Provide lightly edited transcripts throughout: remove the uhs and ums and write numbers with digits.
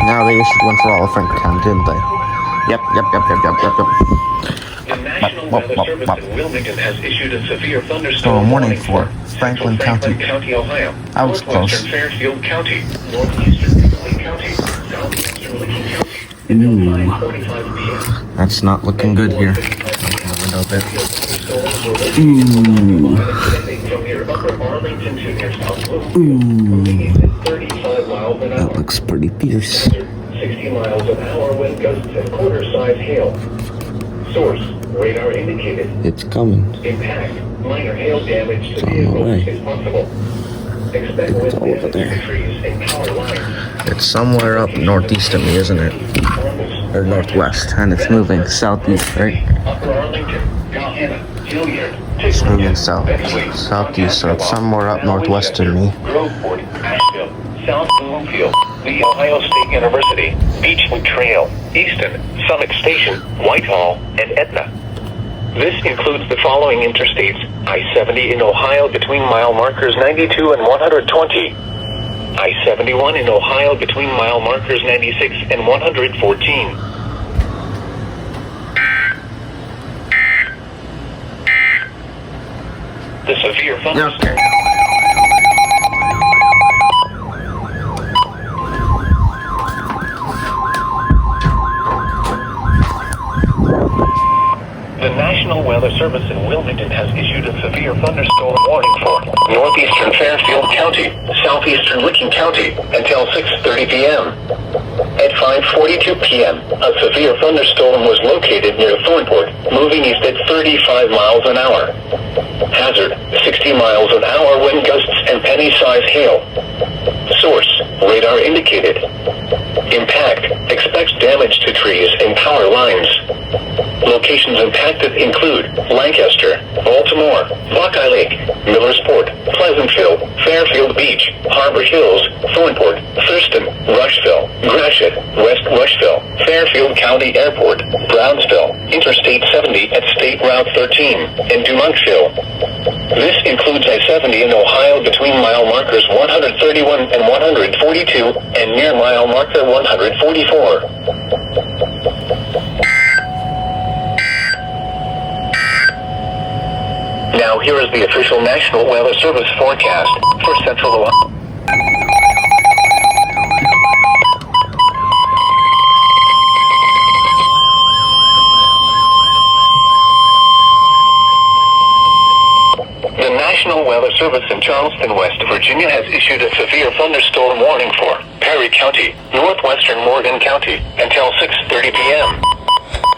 Now they issued one for all of Franklin, didn't they? Yep. The National Weather Service in Wilmington has issued a severe thunderstorm warning for Franklin County. Ohio. I was close. Northwestern Fairfield County, northeastern Licking County, southeastern Licking County. Ooh. That's not looking good here. Open the window a bit. That looks pretty fierce. 60 miles an hour wind gusts and quarter-size hail. Source, radar indicated. It's coming. Impact, minor hail damage to vehicles is possible. Expect wind over damage there. to trees and power lines. It's somewhere up northeast of me, isn't it? Or northwest, and it's moving southeast, right? Upper Arlington, Gahanna, Hilliard, It's moving southeast, so it's somewhere up northwest of me. Groveport, Asheville, South Bloomfield, The Ohio State University, Beechwood Trail, Easton, Summit Station, Whitehall, and Etna. This includes the following interstates: I-70 in Ohio between mile markers 92 and 120. I-71 in Ohio between mile markers 96 and 114. The severe thunderstorm. The National Weather Service in Wilmington has issued a severe thunderstorm warning for northeastern Fairfield County, southeastern Licking County until 6:30 p.m. At 5:42 p.m., a severe thunderstorm was located near Thornport, moving east at 35 miles an hour. Hazard, 60 miles an hour wind gusts and penny-size hail. Source, radar indicated. Impact, expects damage to trees and power lines. Locations impacted include Lancaster, Baltimore, Buckeye Lake, Millersport, Pleasantville, Fairfield Beach, Harbor Hills, Thornport, Thurston, Rushville, Gratiot, West Rushville, Fairfield County Airport, Brownsville, Interstate 70 at State Route 13, and Dumonteville. This includes I-70 in Ohio between mile markers 131 and 142 and near mile marker 144. Now here is the official National Weather Service forecast for Central Ohio. The National Weather Service in Charleston, West Virginia has issued a severe thunderstorm warning for Perry County, northwestern Morgan County until 6:30 p.m.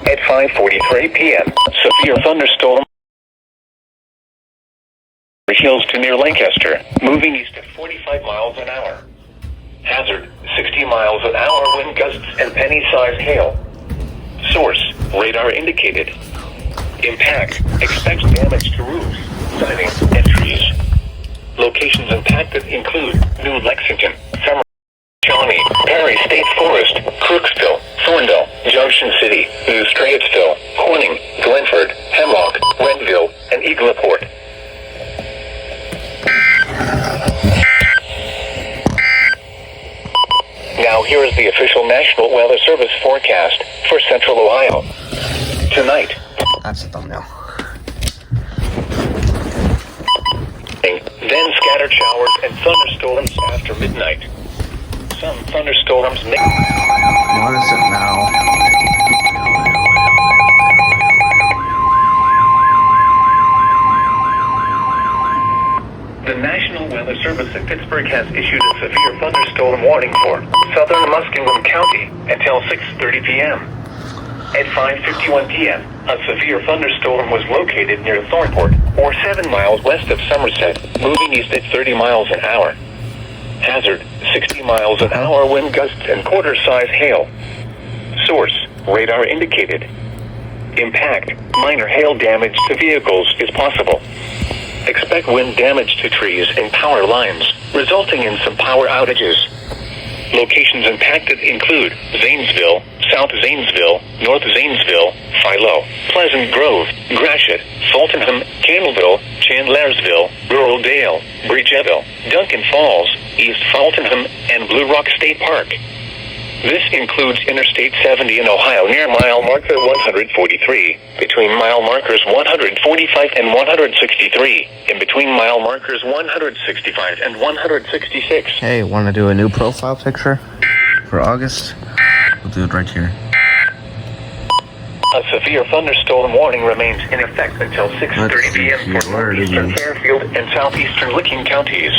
At 5:43 p.m., severe thunderstorm hills to near Lancaster, moving east at 45 miles an hour. Hazard, 60 miles an hour wind gusts and penny-sized hail. Source, radar indicated. Impact, expects damage to roofs, sidings, and trees. Locations impacted include New Lexington, Summer, Shawnee, Perry State Forest, Crooksville, Thorndale, Junction City, New Straitsville, Corning, Glenford, Hemlock, Renville, and Eagleport. Now here is the official National Weather Service forecast for Central Ohio. Tonight. That's a thumbnail. Then scattered showers and thunderstorms after midnight. Some thunderstorms may... What is it now? The National Weather Service in Pittsburgh has issued a severe thunderstorm warning for southern Muskingum County until 6:30 p.m. At 5:51 p.m., a severe thunderstorm was located near Thornport, or 7 miles west of Somerset, moving east at 30 miles an hour. Hazard, 60 miles an hour wind gusts and quarter-size hail. Source, radar indicated. Impact, minor hail damage to vehicles is possible. Expect wind damage to trees and power lines, resulting in some power outages. Locations impacted include Zanesville, South Zanesville, North Zanesville, Philo, Pleasant Grove, Gratiot, Fultonham, Campbellville, Chandlersville, Rural Dale, Bridgeville, Duncan Falls, East Fultonham, and Blue Rock State Park. This includes Interstate 70 in Ohio near mile marker 143, between mile markers 145 and 163, and between mile markers 165 and 166. Hey, want to do a new profile picture for August? We'll do it right here. A severe thunderstorm warning remains in effect until 6:30 p.m. for northeastern Fairfield and southeastern Licking counties.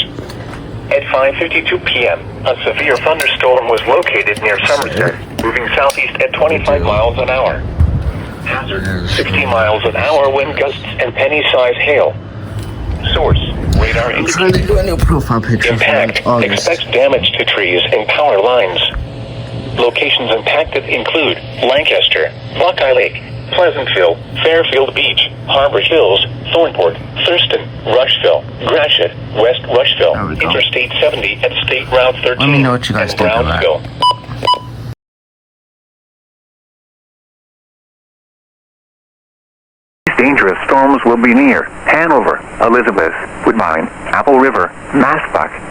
At 5:52 p.m., a severe thunderstorm was located near Somerset, moving southeast at 25 miles an hour. Hazard, 60 miles an hour wind gusts and penny-sized hail. Source, radar I'm trying to do a new profile picture impact, for August. expects damage to trees and power lines. Locations impacted include Lancaster, Buckeye Lake, Pleasantville, Fairfield Beach, Harbor Hills, Thornport, Thurston, Rushville, Gratiot, West Rushville, Interstate 70 at State Route 13, Let me know what you guys and think of that. Brownsville. Dangerous storms will be near Hanover, Elizabeth, Woodbine, Apple River, Maspach.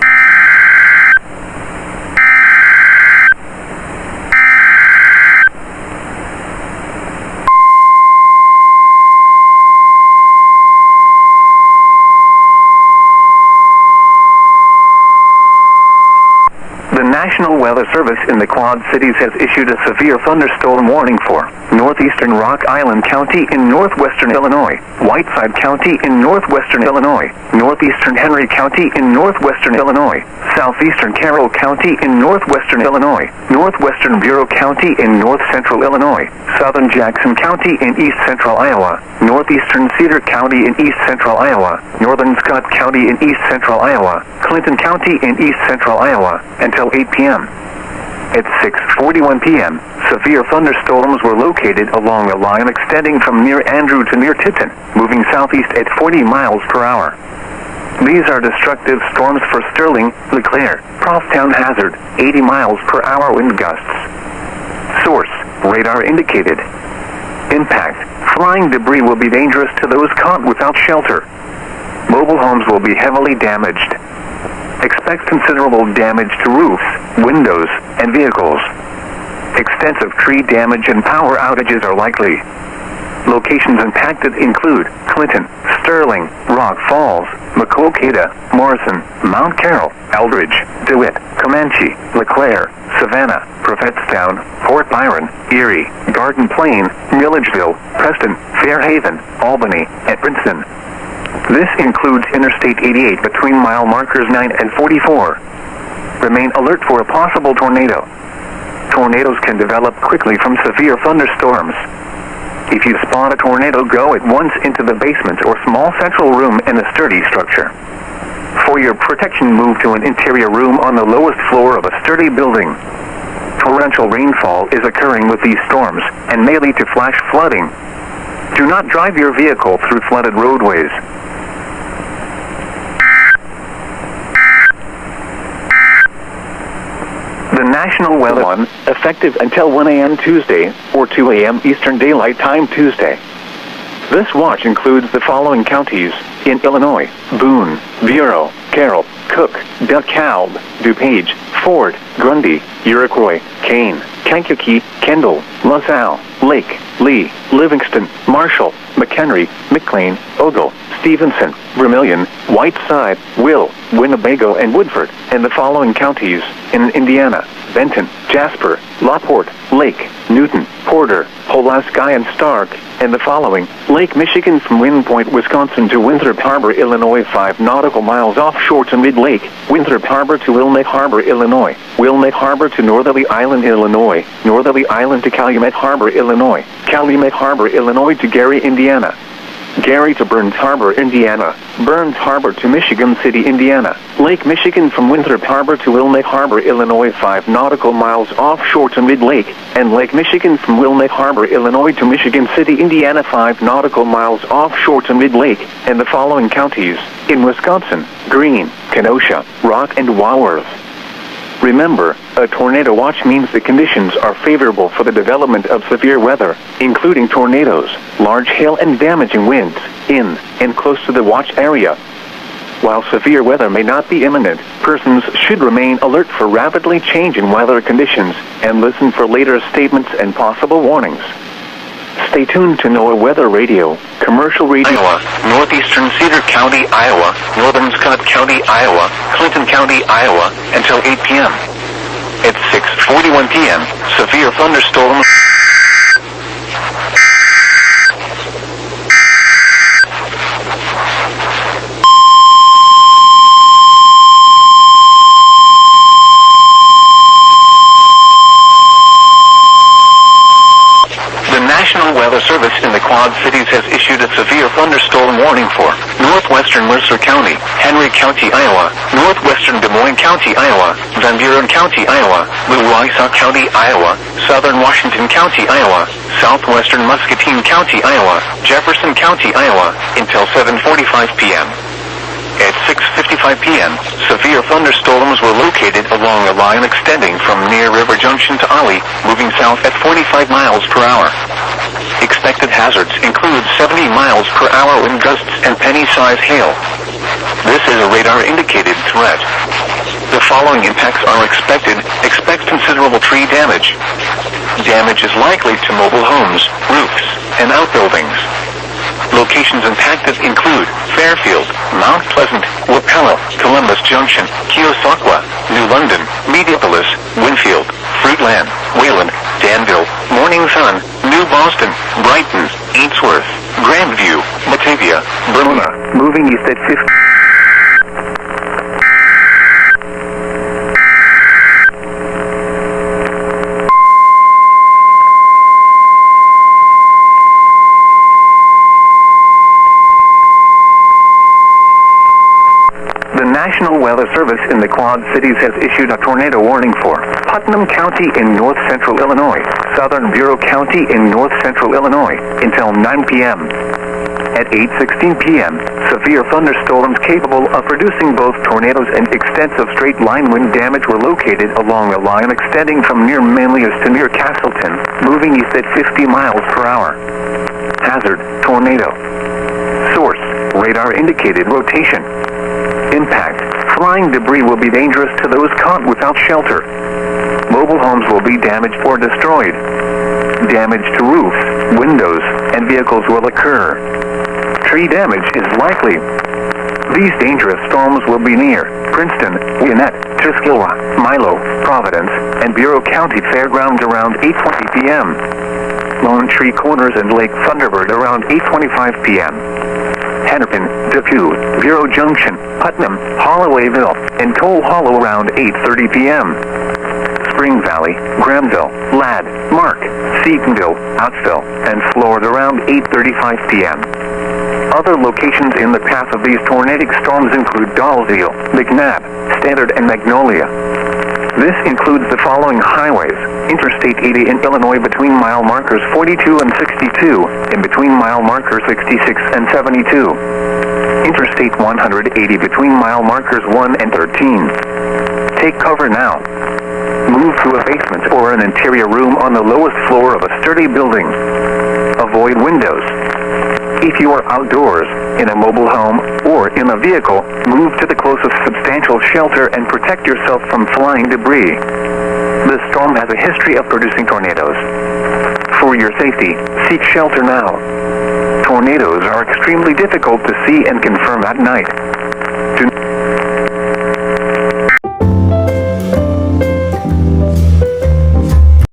The National Weather Service in the Quad Cities has issued a severe thunderstorm warning for northeastern Rock Island County in northwestern Illinois, Whiteside County in northwestern Illinois, northeastern Henry County in northwestern Illinois, southeastern Carroll County in northwestern Illinois, northwestern Bureau County in north central Illinois, southern Jackson County in east central Iowa, northeastern Cedar County in east central Iowa, northern Scott County in east central Iowa, Clinton County in east central Iowa, until 8 p.m. At 6:41 p.m., severe thunderstorms were located along a line extending from near Andrew to near Tipton, moving southeast at 40 miles per hour. These are destructive storms for Sterling, LeClaire, Profftown Hazard, 80 miles per hour wind gusts. Source, radar indicated. Impact, flying debris will be dangerous to those caught without shelter. Mobile homes will be heavily damaged. Expect considerable damage to roofs, windows, and vehicles. Extensive tree damage and power outages are likely. Locations impacted include Clinton, Sterling, Rock Falls, Maquoketa, Morrison, Mount Carroll, Eldridge, DeWitt, Comanche, LeClaire, Savannah, Prophetstown, Fort Byron, Erie, Garden Plain, Milledgeville, Preston, Fairhaven, Albany, and Princeton. This includes Interstate 88 between mile markers 9 and 44. Remain alert for a possible tornado. Tornadoes can develop quickly from severe thunderstorms. If you spot a tornado, go at once into the basement or small central room in a sturdy structure. For your protection, move to an interior room on the lowest floor of a sturdy building. Torrential rainfall is occurring with these storms and may lead to flash flooding. Do not drive your vehicle through flooded roadways. The National Weather One, effective until 1 a.m. Tuesday, or 2 a.m. Eastern Daylight Time Tuesday. This watch includes the following counties in Illinois: Boone, Bureau, Carroll, Cook, DeKalb, DuPage, Ford, Grundy, Iroquois, Kane, Kankakee, Kendall, LaSalle, Lake, Lee, Livingston, Marshall, McHenry, McLean, Ogle, Stevenson, Vermilion, Whiteside, Will, Winnebago, and Woodford, and the following counties in Indiana: Benton, Jasper, LaPorte, Lake, Newton, Porter, Pulaski, and Stark, and the following: Lake Michigan from Wind Point, Wisconsin to Winthrop Harbor, Illinois, 5 nautical miles offshore to Mid-Lake, Winthrop Harbor to Wilmette Harbor, Illinois, Wilmette Harbor to Northerly Island, Illinois, Northerly Island to Calumet Harbor, Illinois, Calumet Harbor, Illinois to Gary, Indiana. Gary to Burns Harbor, Indiana. Burns Harbor to Michigan City, Indiana. Lake Michigan from Winthrop Harbor to Wilmette Harbor, Illinois 5 nautical miles offshore to Mid-Lake, and Lake Michigan from Wilmette Harbor, Illinois to Michigan City, Indiana 5 nautical miles offshore to Mid-Lake, and the following counties in Wisconsin: Greene, Kenosha, Rock, and Walworth. Remember, a tornado watch means the conditions are favorable for the development of severe weather, including tornadoes, large hail and damaging winds, in and close to the watch area. While severe weather may not be imminent, persons should remain alert for rapidly changing weather conditions and listen for later statements and possible warnings. Stay tuned to NOAA Weather Radio, commercial radio. Iowa, northeastern Cedar County, Iowa, northern Scott County, Iowa, Clinton County, Iowa, until 8 p.m. At 6:41 p.m., severe thunderstorm. National Weather Service in the Quad Cities has issued a severe thunderstorm warning for northwestern Mercer County, Henry County, Iowa, northwestern Des Moines County, Iowa, Van Buren County, Iowa, Louisa County, Iowa, southern Washington County, Iowa, southwestern Muscatine County, Iowa, Jefferson County, Iowa, until 7:45 p.m. At 6:55 p.m., severe thunderstorms were located along a line extending from near River Junction to Ollie, moving south at 45 miles per hour. Expected hazards include 70 miles per hour wind gusts and penny-size hail. This is a radar-indicated threat. The following impacts are expected. Expect considerable tree damage. Damage is likely to mobile homes, roofs, and outbuildings. Locations impacted include Fairfield, Mount Pleasant, Wapello, Columbus Junction, Keosauqua, New London, Mediapolis, Winfield, Fruitland, Wayland, Danville, Morning Sun, New Boston, Brighton, Ainsworth, Grandview, Batavia, Vermona. Moving east at 50. National Weather Service in the Quad Cities has issued a tornado warning for Putnam County in north-central Illinois, southern Bureau County in north-central Illinois, until 9 p.m. At 8:16 p.m., severe thunderstorms capable of producing both tornadoes and extensive straight-line wind damage were located along a line extending from near Manlius to near Castleton, moving east at 50 miles per hour. Hazard: tornado. Source: radar-indicated rotation. Impact: flying debris will be dangerous to those caught without shelter. Mobile homes will be damaged or destroyed. Damage to roofs, windows, and vehicles will occur. Tree damage is likely. These dangerous storms will be near Princeton, Gwinnett, Tuskegee, Milo, Providence, and Bureau County Fairgrounds around 8:20 p.m. Lone Tree Corners and Lake Thunderbird around 8:25 p.m. Hennepin, Depew, Bureau Junction, Putnam, Hollowayville, and Coal Hollow around 8:30 p.m. Spring Valley, Grahamville, Ladd, Mark, Seatonville, Outsville, and Florida around 8:35 p.m. Other locations in the path of these tornadic storms include Dalzeel, McNabb, Standard, and Magnolia. This includes the following highways: Interstate 80 in Illinois between mile markers 42 and 62, and between mile markers 66 and 72. Interstate 180 between mile markers 1 and 13. Take cover now. Move to a basement or an interior room on the lowest floor of a sturdy building. Avoid windows. If you are outdoors, in a mobile home, or in a vehicle, move to the closest substantial shelter and protect yourself from flying debris. This storm has a history of producing tornadoes. For your safety, seek shelter now. Tornadoes are extremely difficult to see and confirm at night.